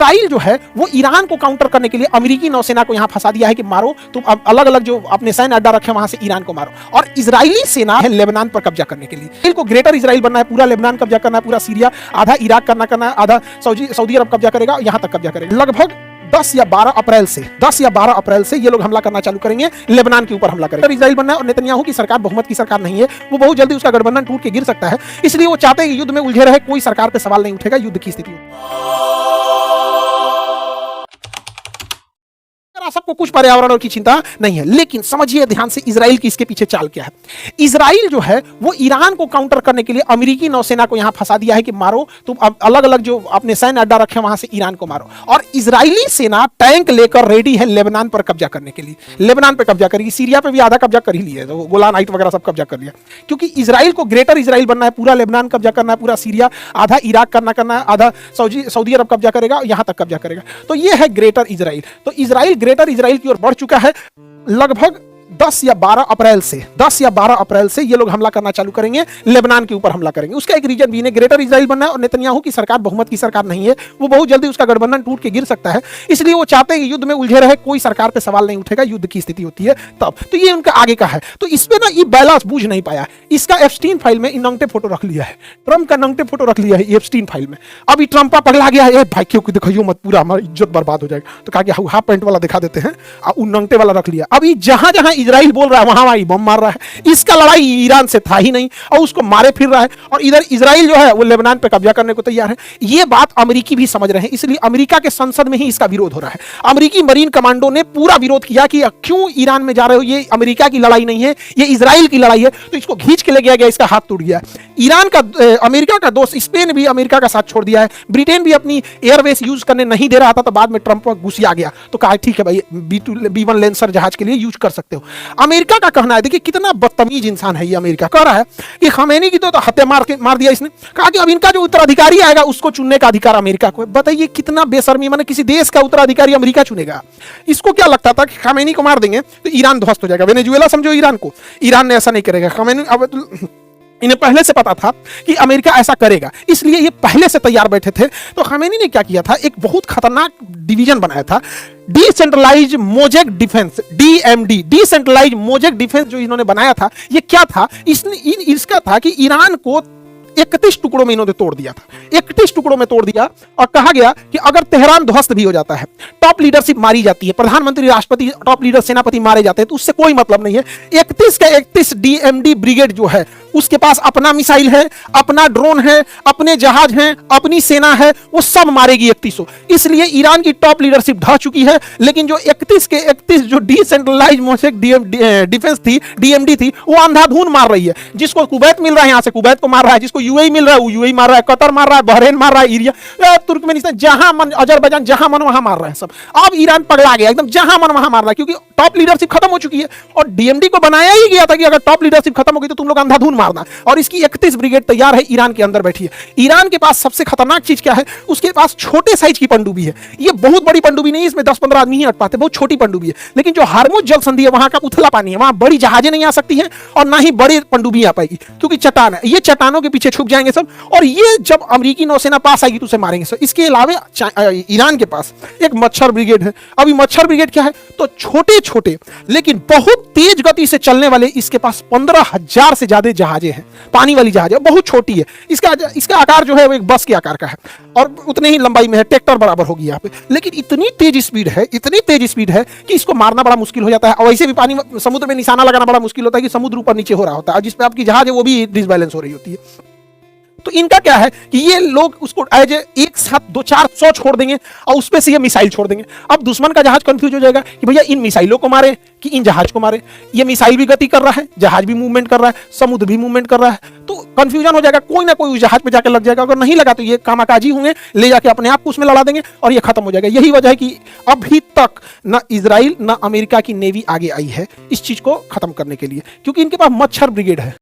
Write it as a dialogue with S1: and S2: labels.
S1: Israel जो है वो ईरान को काउंटर करने के लिए अमेरिकी नौसेना को यहां फंसा दिया है कि मारो तुम अलग अलग जो अपने सैन्य अड्डा रखे वहां से ईरान को मारो। और इजरायली सेना है लेबनान पर कब्जा करने के लिए। इसराइल को ग्रेटर इजराइल बनना है, पूरा लेबनान कब्जा करना है, पूरा सीरिया, आधा इराक करना है, आधा सऊदी अरब कब्जा करेगा, यहां तक कब्जा करेगा। लगभग 10 या 12 अप्रैल से ये लोग हमला करना चालू करेंगे, लेबनान के ऊपर हमला करेंगे। इजराइल बनना है और नेतन्याहू की सरकार बहुमत की सरकार नहीं है, वो बहुत जल्दी उसका गठबंधन टूट के गिर सकता है। इसलिए वो चाहते हैं कि युद्ध में उलझे रहे, कोई सरकार पे सवाल नहीं उठेगा युद्ध की स्थिति में। सबको कुछ पर्यावरण की चिंता नहीं है, लेकिन समझिए ध्यान से इजराइल की इसके पीछे चाल क्या है। इजराइल जो है वो ईरान को काउंटर करने के लिए अमेरिकी नौसेना को यहां फंसा दिया है कि मारो तुम अलग अलग जो अपने सैन्य अड्डा रखे वहां से ईरान को मारो। और इजरायली सेना टैंक लेकर रेडी है लेबनान पर कब्जा करने के लिए। लेबनान पर कब्जा करेगी, सीरिया पे भी आधा कब्जा कर ही लिया, तो गोलान हाइट वगैरह सब कब्जा कर लिया। क्योंकि इजराइल को ग्रेटर इजराइल बनना है, पूरा लेबनान कब्जा करना है, पूरा सीरिया, आधा इराक करना है, आधा सऊदी अरब कब्जा करेगा, यहां तक कब्जा करेगा। तो ये है ग्रेटर इजराइल। तो इजराइल ग्रेटर इजराइल की ओर बढ़ चुका है। लगभग 10 या 12 अप्रैल से ये लोग हमला करना चालू करेंगे, लेबनान के ऊपर हमला करेंगे। उसका एक रीजन भी है, ग्रेटर इजराइल बनना है और नेतन्याहू की सरकार बहुमत की सरकार नहीं है, वो बहुत जल्दी उसका गठबंधन टूट के गिर सकता है। इसलिए वो चाहते हैं कि युद्ध में उलझे रहे, कोई सरकार पे सवाल नहीं उठेगा युद्ध की स्थिति होती है तब। तो ये उनका आगे का है। तो इसमें ना ये बैलेंस बूझ नहीं पाया। इसका एप्स्टीन फाइल में नंगटे फोटो रख लिया है, ट्रम्प का नंगटे फोटो रख लिया है एप्स्टीन फाइल में। अभी ट्रम्प पगला गया है, भाई क्यों दिखाइयो मत, पूरा हमारी इज्जत बर्बाद हो जाएगा। तो कहा कि हाफ पैंट वाला दिखा देते हैं, नंगटे वाला रख लिया। अभी जहां जहां इजराइल बोल रहा है वहां बम मार रहा है। इसका लड़ाई ईरान से था ही नहीं और उसको मारे फिर रहा है। और इधर इजराइल जो है वो लेबनान पे कब्जा करने को तैयार है। ये बात अमेरिकी भी समझ रहे हैं, इसलिए अमेरिका के संसद में ही इसका विरोध हो रहा है। अमेरिकी मरीन कमांडो ने पूरा विरोध किया कि क्यों ईरान में जा रहे हो, ये अमेरिका की लड़ाई नहीं है, ये इजराइल की लड़ाई है। तो इसको खींच के ले गया, इसका हाथ टूट गया। ईरान का अमेरिका का दोस्त स्पेन भी अमेरिका का साथ छोड़ दिया है। ब्रिटेन भी अपनी एयरवेस यूज करने नहीं दे रहा था, तो बाद में ट्रंप घुसिया गया, तो कहा ठीक है भाई B1 लेंसर जहाज के लिए यूज कर सकते हो। अमेरिका का कहना है, देखिए कितना बदतमीज इंसान है ये। अमेरिका कह रहा है कि खमैनी की तो हत्या मार दिया इसने। कहा कि अब इनका जो उत्तराधिकारी आएगा उसको चुनने का अधिकार अमेरिका को है। बताइए कितना बेशर्मी, माने किसी देश का उत्तराधिकारी अमेरिका चुनेगा। इसको क्या लगता था कि खमैनी को मार देंगे तो ईरान ध्वस्त हो जाएगा, वेनेजुएला समझो ईरान को। ईरान ने ऐसा नहीं करेगा। खमैनी अब इन्हें पहले से पता था कि अमेरिका ऐसा करेगा, इसलिए ये पहले से तैयार बैठे थे। तो खमैनी ने क्या किया था, एक बहुत खतरनाक डिवीजन बनाया था, decentralise mosaic defence, DMD, decentralise mosaic defence. जो इन्होंने बनाया था ये क्या था, इसका था कि ईरान को 31 टुकड़ों में इन्होंने तोड़ दिया था। 31 टुकड़ों में तोड़ दिया और कहा गया कि अगर तेहरान ध्वस्त भी हो जाता है, टॉप लीडरशिप मारी जाती है, प्रधानमंत्री, राष्ट्रपति, टॉप लीडर, सेनापति मारे जाते हैं, तो उससे कोई मतलब नहीं है। 31 का 31 DMD ब्रिगेड जो है उसके पास अपना मिसाइल है, अपना ड्रोन है, अपने जहाज हैं, अपनी सेना है, वो सब मारेगी 3100। इसलिए ईरान की टॉप लीडरशिप ढह चुकी है। लेकिन जो 31 के 31 जो डिसेंट्रलाइज मोजेक डिफेंस थी, DMD थी, वो अंधाधुन मार रही है। जिसको कुवैत मिल रहा है यहाँ से कुवैत को मार रहा है, जिसको UAE मिल रहा है वो UAE मार रहा है, कतर मार रहा है, बहरीन मार रहा है, इरिया, तुर्कमेनिस्तान, जहां मन, अजरबैजान, जहां मन वहां मार रहे हैं सब। अब ईरान पगला गया एकदम, जहां मन वहां मार रहा है, क्योंकि टॉप लीडरशिप खत्म हो चुकी है। और DMD को बनाया ही गया था कि अगर टॉप लीडरशिप खत्म हो गई तो तुम लोग अंधाधुन मारना। और इसकी 31 ब्रिगेड तैयार है, ईरान के अंदर बैठी है। ईरान के पास सबसे खतरनाक चीज क्या है, उसके पास छोटे साइज की पनडुब्बी है। ये बहुत बड़ी पनडुब्बी नहीं है, इसमें 10-15 आदमी ही अट पाते, बहुत छोटी पनडुब्बी है। लेकिन जो हार्मुज जल संधि है वहां का उथला पानी है, वहां बड़ी जहाजें नहीं आ सकती हैं और ना ही बड़ी पनडुब्बी आ पाएगी, क्योंकि चट्टान है। ये चट्टानों के पीछे छुप जाएंगे सब, और ये जब अमेरिकी नौसेना पास आएगी तो उसे मारेंगे सब। इसके अलावा ईरान के पास एक मच्छर ब्रिगेड है। अभी मच्छर ब्रिगेड क्या है, तो छोटे छोटे लेकिन बहुत तेज गति से चलने वाले इसके पास 15,000 से ज्यादा जहाजें हैं, पानी वाली जहाज है, बहुत छोटी है। इसका आकार जो है वो एक बस के आकार का है और उतने ही लंबाई में है, ट्रैक्टर बराबर होगी यहाँ पे। लेकिन इतनी तेज स्पीड है कि इसको मारना बड़ा मुश्किल हो जाता है। और वैसे भी पानी समुद्र में निशाना लगाना बड़ा मुश्किल होता है कि समुद्र ऊपर नीचे हो रहा होता है और जिसपे आपकी जहाज है वो भी डिसबैलेंस हो रही होती है। तो इनका क्या है कि ये लोग उसको एज एक साथ 200-400 छोड़ देंगे और उसपे से ये मिसाइल छोड़ देंगे। अब दुश्मन का जहाज कंफ्यूज हो जाएगा कि भैया इन मिसाइलों को मारे कि इन जहाज को मारे। ये मिसाइल भी गति कर रहा है, जहाज भी मूवमेंट कर रहा है, समुद्र भी मूवमेंट कर रहा है, तो कंफ्यूजन हो जाएगा। कोई ना कोई उस जहाज पे जाकर लग जाएगा, अगर नहीं लगा तो ये कामाकाजी होंगे, ले जाके अपने आप को उसमें लड़ा देंगे और ये खत्म हो जाएगा। यही वजह है कि अभी तक ना इजराइल ना अमेरिका की नेवी आगे आई है इस चीज को खत्म करने के लिए, क्योंकि इनके पास मच्छर ब्रिगेड है।